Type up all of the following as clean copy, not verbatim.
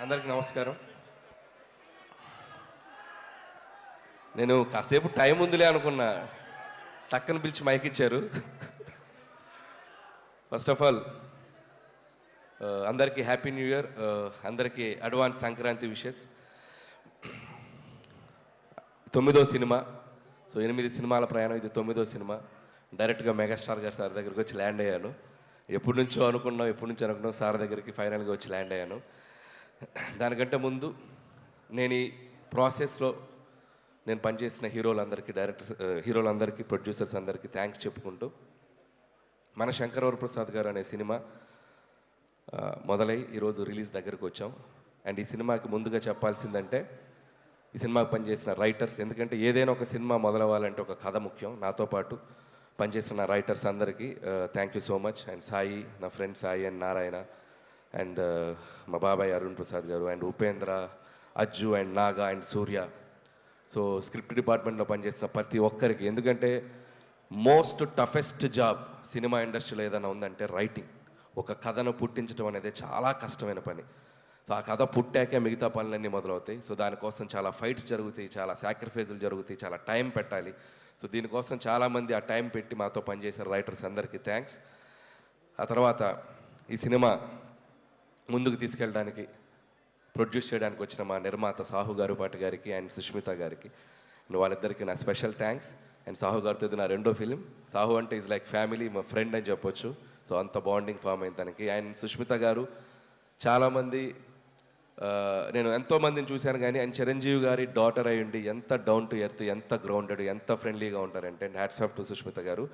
అందరికీ నమస్కారం. నేను కాసేపు టైం ఉందిలే అనుకున్నా, టక్కన పిలిచి మైక్ ఇచ్చారు. ఫస్ట్ ఆఫ్ ఆల్ అందరికీ హ్యాపీ న్యూ ఇయర్, అందరికీ అడ్వాన్స్ సంక్రాంతి విషెస్. 9వ సినిమా, సో 8 సినిమాల ప్రయాణం, ఇది 9వ సినిమా. డైరెక్ట్గా మెగాస్టార్ గారు సార్ దగ్గరికి వచ్చి ల్యాండ్ అయ్యాను. ఎప్పటి నుంచో అనుకున్నాం సార్ దగ్గరికి ఫైనల్గా వచ్చి ల్యాండ్ అయ్యాను. దానికంటే ముందు నేను ఈ ప్రాసెస్లో నేను పనిచేసిన హీరోలందరికీ ప్రొడ్యూసర్స్ అందరికీ థ్యాంక్స్ చెప్పుకుంటూ, మన శంకరవర ప్రసాద్ గారు అనే సినిమా మొదలై ఈరోజు రిలీజ్ దగ్గరకు వచ్చాం. అండ్ ఈ సినిమాకి ముందుగా చెప్పాల్సిందంటే ఈ సినిమాకి పనిచేసిన రైటర్స్, ఎందుకంటే ఏదైనా ఒక సినిమా మొదలవ్వాలంటే ఒక కథ ముఖ్యం. నాతో పాటు పనిచేసిన రైటర్స్ అందరికీ thank you so much. And Sai, నా friend Sai and Narayana, and మా బాబాయ్ అరుణ్ ప్రసాద్ గారు, and Upendra, Ajju and Naga and Surya. So script డిపార్ట్మెంట్లో పనిచేసిన ప్రతి ఒక్కరికి, ఎందుకంటే మోస్ట్ టఫెస్ట్ జాబ్ సినిమా ఇండస్ట్రీలో ఏదైనా ఉందంటే రైటింగ్. ఒక కథను పుట్టించడం అనేది చాలా కష్టమైన పని. సో ఆ కథ పుట్టాకే మిగతా పనులన్నీ మొదలవుతాయి. సో దానికోసం చాలా ఫైట్స్ జరుగుతాయి, చాలా సాక్రిఫైజులు జరుగుతాయి, చాలా టైం పెట్టాలి. సో దీనికోసం చాలామంది ఆ టైం పెట్టి మాతో పనిచేసిన రైటర్స్ అందరికీ థ్యాంక్స్. ఆ తర్వాత ఈ సినిమా ముందుకు తీసుకెళ్ళడానికి, ప్రొడ్యూస్ చేయడానికి వచ్చిన మా నిర్మాత సాహు గారుపాటి గారికి అండ్ సుష్మిత గారికి, వాళ్ళిద్దరికీ నా స్పెషల్ థ్యాంక్స్. అండ్ సాహు గారితో ఇది నా 2వ ఫిలిం. సాహు అంటే ఈజ్ లైక్ ఫ్యామిలీ, మా ఫ్రెండ్ అని చెప్పొచ్చు. సో అంత బాండింగ్ ఫామ్ అయింది తనకి. అండ్ సుష్మిత గారు చాలామంది, నేను ఎంతోమందిని చూశాను కానీ అండ్ చిరంజీవి గారి డాటర్ అయి ఉండి ఎంత డౌన్ టు ఎర్త్, ఎంత గ్రౌండెడ్, ఎంత ఫ్రెండ్లీగా ఉంటారంటే, and hats off to Sushmita గారు.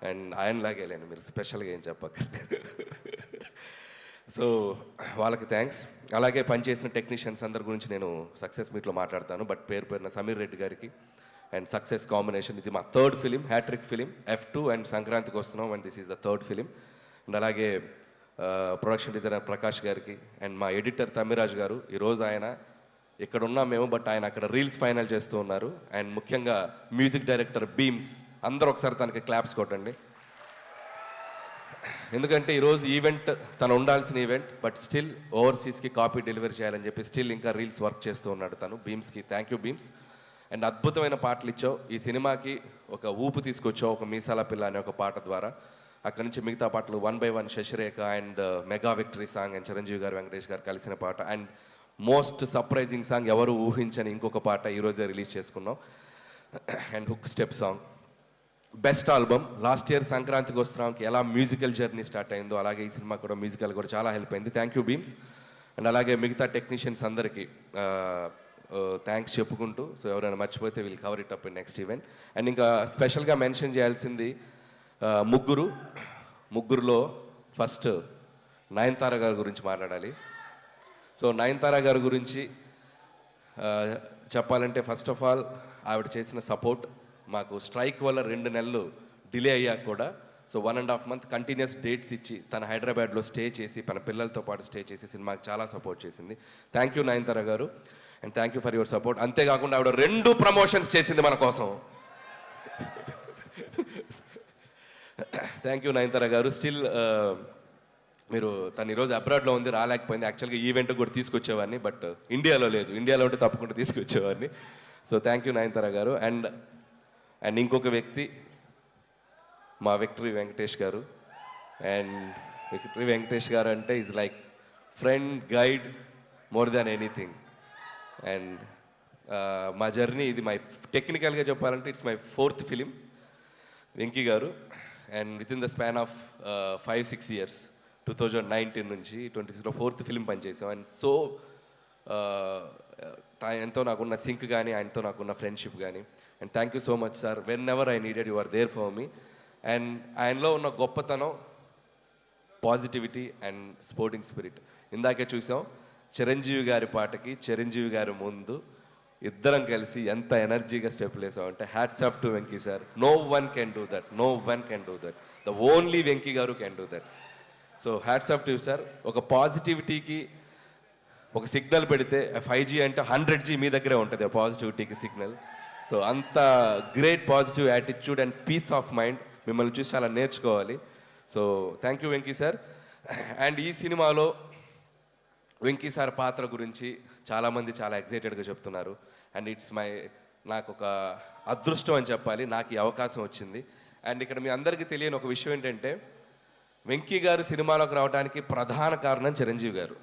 అండ్ ఆయనలాగే లేను, మీరు స్పెషల్గా ఏం చెప్పక. సో వాళ్ళకి థ్యాంక్స్. అలాగే పనిచేసిన టెక్నీషియన్స్ అందరి గురించి నేను సక్సెస్ మీట్లో మాట్లాడతాను, బట్ పేరున సమీర్ రెడ్డి గారికి అండ్ సక్సెస్ కాంబినేషన్. ఇది మా 3rd film, hat trick film, F2. And సంక్రాంతికి వస్తున్నాం, and this is the 3rd film. And అలాగే ప్రొడక్షన్ డిజైనర్ ప్రకాష్ గారికి, అండ్ మా ఎడిటర్ తమ్మిరాజ్ గారు. ఈరోజు ఆయన ఇక్కడ ఉన్నాం మేము, బట్ ఆయన అక్కడ రీల్స్ ఫైనల్ చేస్తూ ఉన్నారు. అండ్ ముఖ్యంగా మ్యూజిక్ డైరెక్టర్ బీమ్స్, అందరూ ఒకసారి తనకి క్లాప్స్ కొట్టండి. ఎందుకంటే ఈరోజు ఈవెంట్ తను ఉండాల్సిన ఈవెంట్, బట్ స్టిల్ ఓవర్సీస్కి కాపీ డెలివరీ చేయాలని చెప్పి స్టిల్ ఇంకా రీల్స్ వర్క్ చేస్తూ ఉన్నాడు తను. బీమ్స్కి థ్యాంక్ యూ బీమ్స్. అండ్ అద్భుతమైన పాటలు ఇచ్చావు, ఈ సినిమాకి ఒక ఊపు తీసుకొచ్చావు ఒక మీసాల పిల్ల అనే ఒక పాట ద్వారా. అక్కడి నుంచి మిగతా పాటలు 1 by 1, Sasirekha and mega victory song, and Chiranjeevi garu, Venkatesh గారు కలిసిన పాట, అండ్ మోస్ట్ సర్ప్రైజింగ్ సాంగ్, ఎవరు ఊహించని ఇంకొక పాట ఈరోజే రిలీజ్ చేసుకున్నాం, and hook step song. Best album. Last year సంక్రాంతికి వస్తున్నాంకి ఎలా మ్యూజికల్ జర్నీ స్టార్ట్ అయిందో అలాగే ఈ సినిమా కూడా మ్యూజికల్ కూడా చాలా హెల్ప్ అయింది. Thank you Bheems. అండ్ అలాగే మిగతా టెక్నీషియన్స్ అందరికీ థ్యాంక్స్ చెప్పుకుంటూ, సో ఎవరైనా మర్చిపోతే we'll cover it up in next event. And ఇంకా స్పెషల్గా మెన్షన్ చేయాల్సింది ముగ్గురులో ఫస్ట్ నయనతార గారి గురించి మాట్లాడాలి. సో నయనతార గారి గురించి చెప్పాలంటే, ఫస్ట్ ఆఫ్ ఆల్ ఆవిడ చేసిన సపోర్ట్ మాకు స్ట్రైక్ వల్ల 2 నెలలు డిలే అయ్యాక కూడా, సో 1.5 month కంటిన్యూస్ డేట్స్ ఇచ్చి తన హైదరాబాద్లో స్టే చేసి తన పిల్లలతో పాటు స్టే చేసి సినిమాకి చాలా సపోర్ట్ చేసింది. థ్యాంక్ యూ నయనతార గారు, and thank you for your support. అంతేకాకుండా ఆవిడ 2 ప్రమోషన్స్ చేసింది మన కోసం. థ్యాంక్ యూ నయనతార గారు. స్టిల్ మీరు తను ఈరోజు అబ్రాడ్లో ఉంది, రాలేకపోయింది. యాక్చువల్గా ఈవెంట్ కూడా తీసుకొచ్చేవాడిని, బట్ ఇండియాలో లేదు. ఇండియాలో ఉంటే తప్పకుండా తీసుకొచ్చేవాడిని. సో థ్యాంక్ యూ నయనతార గారు. అండ్ ఇంకొక వ్యక్తి మా విక్టరీ వెంకటేష్ గారు. అండ్ విక్టరీ వెంకటేష్ గారు అంటే is like friend, guide, more than anything. And మా జర్నీ ఇది టెక్నికల్గా చెప్పాలంటే it's my 4th film Venky గారు. And with in the span of 5-6 years, 2019 నుంచి 2026లో 4th ఫిలిం పనిచేసాం. అండ్ సో ఆయనతో నాకున్న సింక్ కానీ, ఆయనతో నాకున్న ఫ్రెండ్షిప్ కానీ. And thank you so much sir. Whenever I needed you are there for me. And ఆయనలో ఉన్న గొప్పతనం పాజిటివిటీ అండ్ స్పోర్టింగ్ స్పిరిట్. ఇందాకే చూసాం చిరంజీవి గారి పాటకి చిరంజీవి గారి ముందు ఇద్దరం కలిసి ఎంత ఎనర్జీగా స్టెప్లు వేసామంటే, hats off to Venky sir. No one can do that, no one can do that, the only Venky గారు can do that. So hats off to sir. ఒక పాజిటివిటీకి ఒక సిగ్నల్ పెడితే 5G అంటే 100G మీ దగ్గరే ఉంటుంది ఆ పాజిటివిటీకి సిగ్నల్. సో అంత great positive attitude and peace of mind మిమ్మల్ని చూసి చాలా నేర్చుకోవాలి. So thank you Venky sir. And ఈ సినిమాలో వెంకీ సార్ పాత్ర గురించి చాలామంది చాలా ఎగ్జైటెడ్గా చెప్తున్నారు. అండ్ నాకు ఒక అదృష్టం అని చెప్పాలి, నాకు ఈ అవకాశం వచ్చింది. అండ్ ఇక్కడ మీ అందరికీ తెలియని ఒక విషయం ఏంటంటే, వెంకీ గారు సినిమాలోకి రావడానికి ప్రధాన కారణం చిరంజీవి గారు,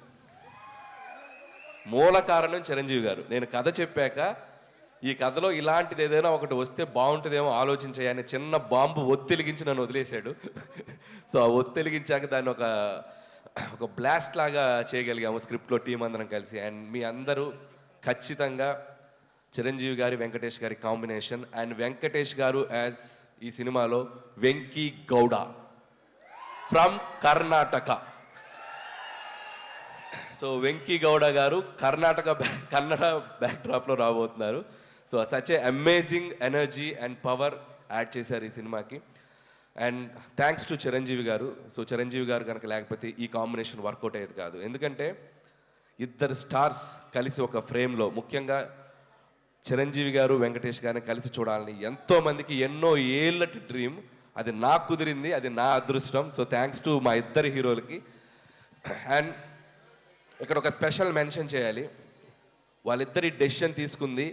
మూల కారణం చిరంజీవి గారు. నేను కథ చెప్పాక ఈ కథలో ఇలాంటిది ఏదైనా ఒకటి వస్తే బాగుంటుందేమో ఆలోచించాయని చిన్న బాంబు ఒత్తెలిగించి నన్ను వదిలేశాడు. సో ఆ ఒత్తెలిగించాక దాన్ని ఒక బ్లాస్ట్ లాగా చేయగలిగాము స్క్రిప్ట్లో టీం అందరం కలిసి. అండ్ మీ అందరూ ఖచ్చితంగా చిరంజీవి గారి వెంకటేష్ గారి కాంబినేషన్, అండ్ వెంకటేష్ గారు యాజ్ ఈ సినిమాలో వెంకీ గౌడ ఫ్రమ్ కర్ణాటక. సో వెంకీ గౌడ గారు కన్నడ బ్యాక్డ్రాప్లో రాబోతున్నారు. So such a amazing energy and power add చేశారు ఈ సినిమాకి. అండ్ థ్యాంక్స్ టు చిరంజీవి గారు. సో చిరంజీవి గారు కనుక లేకపోతే ఈ కాంబినేషన్ వర్కౌట్ అయ్యేది కాదు. ఎందుకంటే ఇద్దరు స్టార్స్ కలిసి ఒక ఫ్రేమ్లో, ముఖ్యంగా చిరంజీవి గారు వెంకటేష్ గారిని కలిసి చూడాలని ఎంతోమందికి ఎన్నో ఏళ్ళటి డ్రీమ్. అది నాకు కుదిరింది, అది నా అదృష్టం. సో థ్యాంక్స్ టు మా ఇద్దరు హీరోలకి. అండ్ ఇక్కడ ఒక స్పెషల్ మెన్షన్ చేయాలి, వాళ్ళిద్దరి డెసిషన్ తీసుకుంది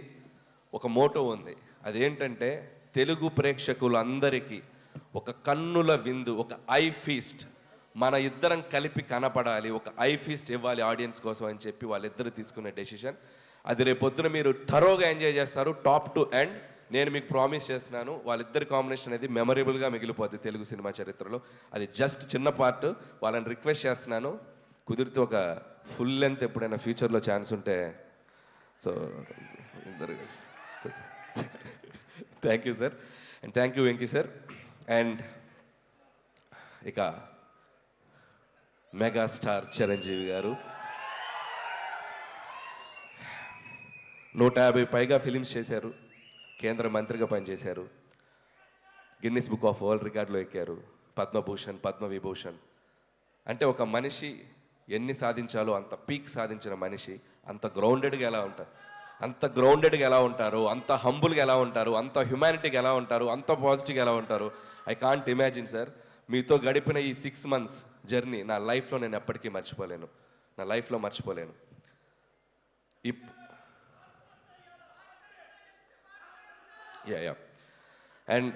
ఒక మోటో ఉంది. అదేంటంటే తెలుగు ప్రేక్షకులందరికీ ఒక కన్నుల విందు, ఒక ఐ ఫీస్ట్, మన ఇద్దరం కలిపి కనపడాలి, ఒక ఐ ఫీస్ట్ ఇవ్వాలి ఆడియన్స్ కోసం అని చెప్పి వాళ్ళిద్దరు తీసుకునే డెసిషన్. అది రేపొద్దున మీరు థరోగా ఎంజాయ్ చేస్తారు, టాప్ టు ఎండ్. నేను మీకు ప్రామిస్ చేస్తున్నాను, వాళ్ళిద్దరి కాంబినేషన్ అనేది మెమరబుల్గా మిగిలిపోద్ది తెలుగు సినిమా చరిత్రలో. అది జస్ట్ చిన్న పార్ట్. వాళ్ళని రిక్వెస్ట్ చేస్తున్నాను, కుదిరితే ఒక ఫుల్ లెంత్ ఎప్పుడైనా ఫ్యూచర్లో ఛాన్స్ ఉంటే. So thank you sir, and thank you Venky sir. And ఇక మెగాస్టార్ చిరంజీవి గారు 150 పైగా ఫిలిమ్స్ చేశారు, కేంద్ర మంత్రిగా పనిచేశారు, గిన్నిస్ బుక్ ఆఫ్ వరల్డ్ రికార్డులో ఎక్కారు, పద్మభూషణ్, పద్మవిభూషణ్. అంటే ఒక మనిషి ఎన్ని సాధించాలో అంత పీక్ సాధించిన మనిషి అంత గ్రౌండెడ్గా ఎలా ఉంటారు, అంత హంబుల్గా ఎలా ఉంటారు, అంత హ్యుమానిటీగా ఎలా ఉంటారు, అంత పాజిటివ్గా ఎలా ఉంటారు. I can't imagine sir. మీతో గడిపిన ఈ 6 months జర్నీ నా లైఫ్లో నేను ఎప్పటికీ మర్చిపోలేను, నా లైఫ్లో మర్చిపోలేను. యా అండ్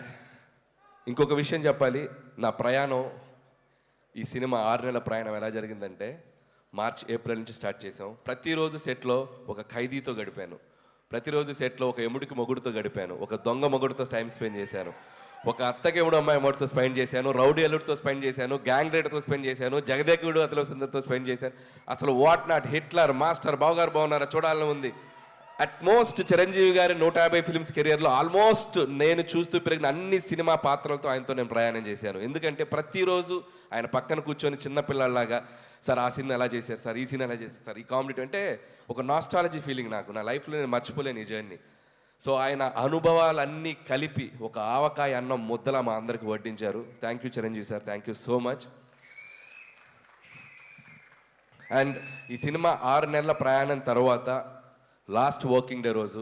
ఇంకొక విషయం చెప్పాలి, నా ప్రయాణం, ఈ సినిమా 6 నెలల ప్రయాణం ఎలా జరిగిందంటే, మార్చ్ ఏప్రిల్ నుంచి స్టార్ట్ చేసాం. ప్రతిరోజు సెట్లో ఒక ఖైదీతో గడిపాను, ప్రతిరోజు సెట్లో ఒక ఎముడికి మొగుడుతో గడిపాను, ఒక దొంగ మొగుడుతో టైం స్పెండ్ చేశాను, ఒక అత్తకెముడు అమ్మాయి మొగుడుతో స్పెండ్ చేశాను, రౌడీ అల్లుడితో స్పెండ్ చేశాను, గ్యాంగ్ రైడర్తో స్పెండ్ చేశాను, జగదేకుడు అతలో సుందర్తో స్పెండ్ చేశాను. అసలు వాట్ నాట్, హిట్లర్, మాస్టర్, బావగారు బాగున్నారా చూడాలని ఉంది. అట్మోస్ట్ చిరంజీవి గారి 150 ఫిల్మ్స్ కెరియర్లో ఆల్మోస్ట్ నేను చూస్తూ పెరిగిన అన్ని సినిమా పాత్రలతో ఆయనతో నేను ప్రయాణం చేశాను. ఎందుకంటే ప్రతిరోజు ఆయన పక్కన కూర్చొని చిన్నపిల్లలాగా, సార్ ఆ సినిమా ఎలా చేశారు సార్, ఈ సినిమా ఎలా చేశారు సార్, ఈ కామెడీ అంటే ఒక నాస్టాలజీ ఫీలింగ్ నాకు, నా లైఫ్లో నేను మర్చిపోలేను ఈ జర్నీ. సో ఆయన అనుభవాలన్నీ కలిపి ఒక ఆవకాయ అన్నం ముద్దలా మా అందరికి వడ్డించారు. Thank you Chiranjeevi sir, thank you so much. And ఈ సినిమా 6 నెలల ప్రయాణం తర్వాత లాస్ట్ వర్కింగ్ డే రోజు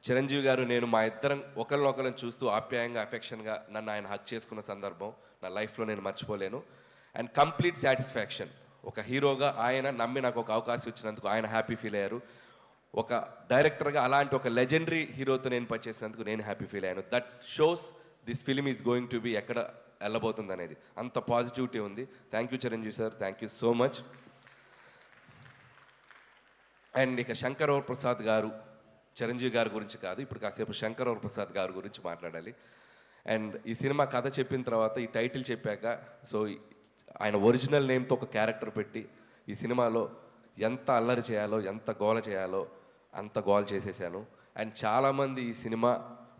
చిరంజీవి గారు నేను మా ఇద్దరం ఒకరినొకరిని చూస్తూ ఆప్యాయంగా, అఫెక్షన్గా నన్ను ఆయన హక్ చేసుకున్న సందర్భం నా లైఫ్లో నేను మర్చిపోలేను. And complete satisfaction. ఒక హీరోగా ఆయన నమ్మి నాకు ఒక అవకాశం ఇచ్చినందుకు ఆయన హ్యాపీ ఫీల్ అయ్యారు. ఒక డైరెక్టర్గా అలాంటి ఒక లెజెండరీ హీరోతో నేను పనిచేసినందుకు నేను హ్యాపీ ఫీల్ అయ్యాను. That shows this film is going to be ఎక్కడ వెళ్ళబోతుంది అనేది, అంత పాజిటివిటీ ఉంది. Thank you Chiranjeevi sir, thank you so much. And ఇక శంకర్ ప్రసాద్ గారు, చిరంజీవి గారి గురించి కాదు, ఇప్పుడు కాసేపు శంకర్ ప్రసాద్ గారి గురించి మాట్లాడాలి. అండ్ ఈ సినిమా కథ చెప్పిన తర్వాత, ఈ టైటిల్ చెప్పాక, సో ఆయన ఒరిజినల్ నేమ్తో ఒక క్యారెక్టర్ పెట్టి ఈ సినిమాలో ఎంత అల్లరి చేయాలో, ఎంత గోల చేయాలో అంత గోల చేసేసాను. అండ్ చాలామంది ఈ సినిమా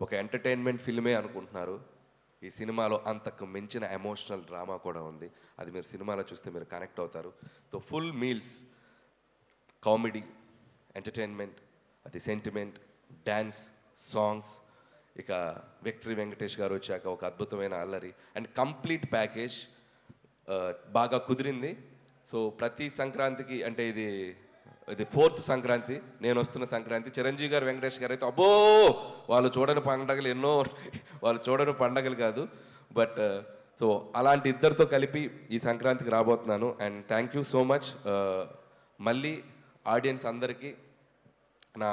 ఒక ఎంటర్టైన్మెంట్ ఫిల్మే అనుకుంటున్నారు. ఈ సినిమాలో అంతకు మించిన ఎమోషనల్ డ్రామా కూడా ఉంది. అది మీరు సినిమాలో చూస్తే మీరు కనెక్ట్ అవుతారు. So full meals, comedy, entertainment, అది సెంటిమెంట్, డ్యాన్స్, సాంగ్స్, ఇక విక్టరీ వెంకటేష్ గారు వచ్చాక ఒక అద్భుతమైన అల్లరి అండ్ కంప్లీట్ ప్యాకేజ్ బాగా కుదిరింది. సో ప్రతి సంక్రాంతికి, అంటే ఇది 4th సంక్రాంతి, నేను వస్తున్న సంక్రాంతి, చిరంజీవి గారు, వెంకటేష్ గారు అయితే అబ్బో వాళ్ళు చూడని పండగలు ఎన్నో, వాళ్ళు చూడని పండగలు కాదు. బట్ సో అలాంటి ఇద్దరితో కలిపి ఈ సంక్రాంతికి రాబోతున్నాను. And thank you so much మళ్ళీ ఆడియన్స్ అందరికీ నా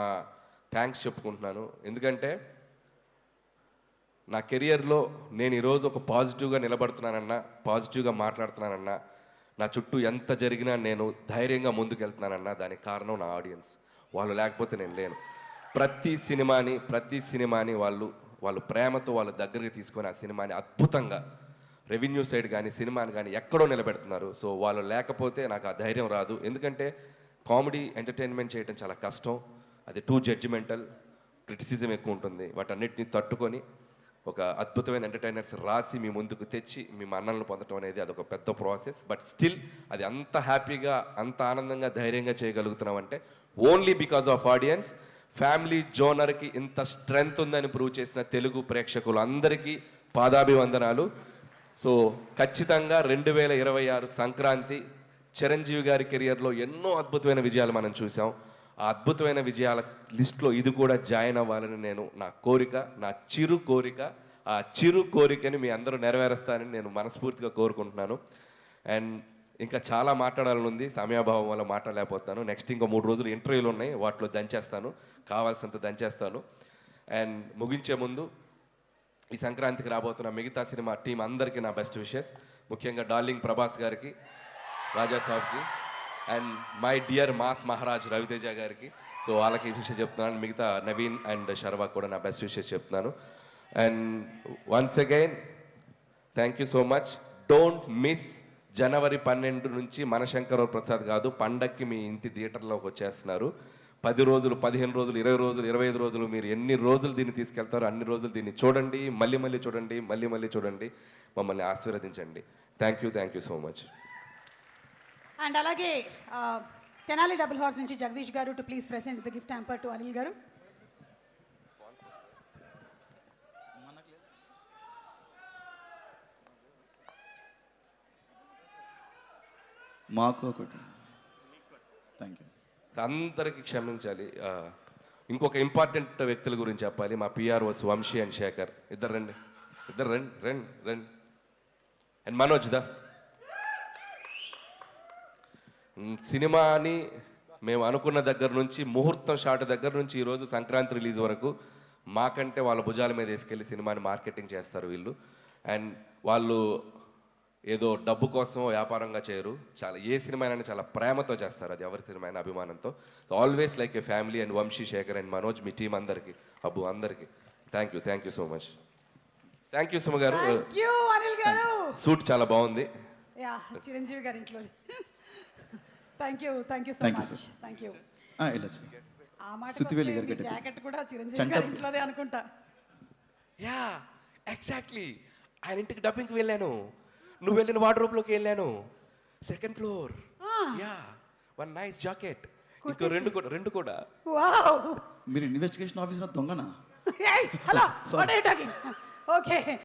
థ్యాంక్స్ చెప్పుకుంటున్నాను. ఎందుకంటే నా కెరియర్లో నేను ఈరోజు ఒక పాజిటివ్గా నిలబడుతున్నానన్నా, పాజిటివ్గా మాట్లాడుతున్నానన్నా, నా చుట్టూ ఎంత జరిగినా నేను ధైర్యంగా ముందుకెళ్తున్నానన్నా దానికి కారణం నా ఆడియన్స్. వాళ్ళు లేకపోతే నేను లేను. ప్రతి సినిమాని వాళ్ళు ప్రేమతో వాళ్ళ దగ్గరికి తీసుకొని ఆ సినిమాని అద్భుతంగా రెవెన్యూ సైడ్ కానీ సినిమాని కానీ ఎక్కడో నిలబెడుతున్నారు. సో వాళ్ళు లేకపోతే నాకు ఆ ధైర్యం రాదు. ఎందుకంటే కామెడీ ఎంటర్టైన్మెంట్ చేయడం చాలా కష్టం. అది టూ జడ్జిమెంటల్, క్రిటిసిజం ఎక్కువ ఉంటుంది. వాటన్నిటిని తట్టుకొని ఒక అద్భుతమైన ఎంటర్టైనర్స్ రాసి మీ ముందుకు తెచ్చి మీ మన్నలను పొందడం అనేది అదొక పెద్ద ప్రాసెస్. బట్ స్టిల్ అది అంత హ్యాపీగా, అంత ఆనందంగా, ధైర్యంగా చేయగలుగుతున్నామంటే only because of audience. Family జోనర్కి ఇంత స్ట్రెంగ్త్ ఉందని ప్రూవ్ చేసిన తెలుగు ప్రేక్షకులు అందరికీ పాదాభివందనాలు. సో ఖచ్చితంగా 2026 సంక్రాంతి చిరంజీవి గారి కెరియర్లో ఎన్నో అద్భుతమైన విజయాలు మనం చూసాం. ఆ అద్భుతమైన విజయాల లిస్ట్లో ఇది కూడా జాయిన్ అవ్వాలని నా కోరిక, నా చిరు కోరిక. ఆ చిరు కోరికని మీ అందరూ నెరవేరుస్తానని నేను మనస్ఫూర్తిగా కోరుకుంటున్నాను. అండ్ ఇంకా చాలా మాట్లాడాలని ఉంది, సమయాభావం వల్ల మాట్లాడలేకపోతాను. నెక్స్ట్ ఇంకో 3 రోజులు ఇంటర్వ్యూలు ఉన్నాయి, వాటిలో దంచేస్తాను, కావాల్సినంత దంచేస్తాను. అండ్ ముగించే ముందు ఈ సంక్రాంతికి రాబోతున్న మిగతా సినిమా టీం అందరికీ నా బెస్ట్ విషెస్. ముఖ్యంగా డార్లింగ్ ప్రభాస్ గారికి, రాజా సాబ్కి, and my dear mass Maharaj Ravi Teja గారికి. సో వాళ్ళకి విషయం చెప్తున్నాను. మిగతా నవీన్ అండ్ శర్వాకి కూడా నా బెస్ట్ విషెస్ చెప్తున్నాను. And once again thank you so much. Don't miss జనవరి 12 నుంచి మనశంకర ప్రసాద్ కాదు, పండక్కి మీ ఇంటి థియేటర్లోకి వచ్చేస్తున్నారు. 10 రోజులు, 15 రోజులు, 20 రోజులు, 25 రోజులు, మీరు ఎన్ని రోజులు దీన్ని తీసుకెళ్తారో అన్ని రోజులు దీన్ని చూడండి, మళ్ళీ చూడండి, మళ్ళీ చూడండి, మమ్మల్ని ఆశీర్వదించండి. Thank you so much. And అలాగే తెనాలి డబుల్ హార్స్ నుంచి జగదీష్ గారు to please present the gift hamper to Anil గారు. మాకు ఒకటి. Thank you. అందరికీ క్షమించాలి. ఇంకొక ఇంపార్టెంట్ వ్యక్తుల గురించి చెప్పాలి. మా పిఆర్ఓస్ వంశీ అండ్ శేఖర్. ఇద్దరు రండి. అండ్ మనోజ్ దా. సినిమాని మేము అనుకున్న దగ్గర నుంచి, ముహూర్తం షాట్ దగ్గర నుంచి ఈరోజు సంక్రాంతి రిలీజ్ వరకు మాకంటే వాళ్ళ భుజాల మీద వేసుకెళ్ళి సినిమాని మార్కెటింగ్ చేస్తారు వీళ్ళు. అండ్ వాళ్ళు ఏదో డబ్బు కోసం వ్యాపారంగా చేయరు. చాలా ఏ సినిమా అయినా చాలా ప్రేమతో చేస్తారు. అది ఎవరి సినిమా అయినా అభిమానంతో. So always like a family. And Vamsi, Sekhar and Manoj, మీ టీం అందరికీ, అబ్బు అందరికీ thank you so much. Thank you Suma garu. Anil గారు సూట్ చాలా బాగుంది. యా, చిరంజీవి గారి ఇంట్లో. Thank you so Thank you, much. sir. Thank you. వెళ్ళొచ్చు. ఆ మాట సుత్తివేలి గారు గట్టి. జాకెట్ కూడా చిరంజీవి గారి ఇంట్లోనే అనుకుంటా. Yeah exactly. ఆయన ఇంటికి డబ్బింగ్కి వెళ్ళాను, నువ్వు వెళ్ళిన వార్డ్రోబ్లోకి వెళ్ళాను. 2nd floor. Yeah, 1 nice jacket. ఇంకో రెండు కూడా. వావ్, మీరు ఇన్వెస్టిగేషన్ ఆఫీసర్ దొంగనా? Hello, what are you talking? Okay.